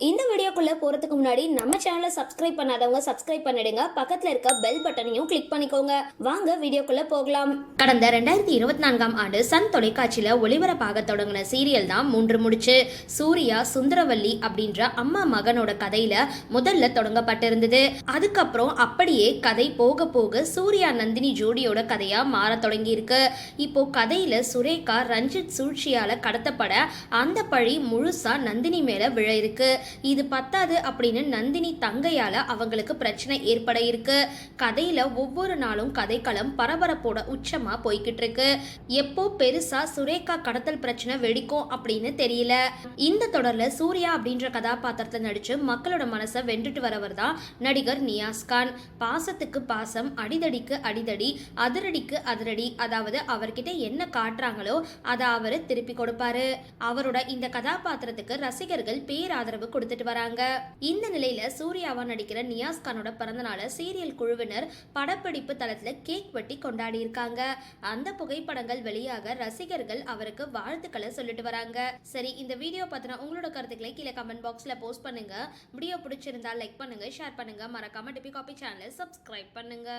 இந்த வீடியோக்குள்ள போறதுக்கு முன்னாடி நம்ம சேனலை சப்ஸ்கிரைப் பண்ணாதவங்க சப்ஸ்கிரைப் பண்ணிடுங்க, பக்கத்துல இருக்க பெல் பட்டனையும் கிளிக் பண்ணிக்கோங்க. வாங்க வீடியோக்குள்ள போகலாம். கடந்த 2024ஆம் ஆண்டு சன் தொலைக்காட்சியில ஒளிபரப்பாக தொடங்கின சீரியல் தான் மூன்று முடிச்சு. சூர்யா சுந்தரவல்லி அப்படின்ற அம்மா மகனோட கதையில முதல்ல தொடங்கப்பட்டிருந்தது. அதுக்கப்புறம் அப்படியே கதை போக போக சூர்யா நந்தினி ஜோடியோட கதையா மாற தொடங்கி இருக்கு. இப்போ கதையில சுரேகா ரஞ்சித் சூழ்ச்சியால கடத்தப்பட அந்த பழி முழுசா நந்தினி மேல விழ இருக்கு. இது பத்தாது அப்படின்னு நந்தினி தங்கையால அவங்களுக்கு பிரச்சனை ஏற்பட இருக்கு. கதையில ஒவ்வொரு நாளும் கதைக்களம் பரபரப்போட உச்சமா போய்கிட்டு இருக்கு. எப்போ பெருசா சுரேகா கடத்தல் பிரச்சனை வெடிக்கும் அப்படின்னு தெரியல. இந்த தொடர்ல சூர்யா அப்படின்ற கதாபாத்திரத்தை நடிச்சு மக்களோட மனசை வென்றுட்டு வரவர் தான் நடிகர் நியாஸ்கான். பாசத்துக்கு பாசம், அடிதடிக்கு அடிதடி, அதிரடிக்கு அதிரடி, அதாவது அவர்கிட்ட என்ன காட்டுறாங்களோ அதை அவரு திருப்பி கொடுப்பாரு. அவரோட இந்த கதாபாத்திரத்துக்கு ரசிகர்கள் பேராதரவு கொடுத்துட்டு வராங்க. இந்த நிலையில சூர்யாவா நடிக்கிற நியாஸ்கானோட பிறந்தநாளை சீரியல் குழுவினர் படப்பிடிப்பு தளத்துல கேக் வெட்டி கொண்டாடி இருக்காங்க. அந்த புகைப்படங்கள் வெளியாக ரசிகர்கள் அவருக்கு வாழ்த்துக்களை சொல்லிட்டு வராங்க. சரி, இந்த வீடியோ பத்தின உங்களோட கருத்துக்களை கீழே கமெண்ட் பாக்ஸ்ல போஸ்ட் பண்ணுங்க. வீடியோ பிடிச்சிருந்தா லைக் பண்ணுங்க, ஷேர் பண்ணுங்க, மறக்காம டிபி காபி சேனலை சப்ஸ்கிரைப் பண்ணுங்க.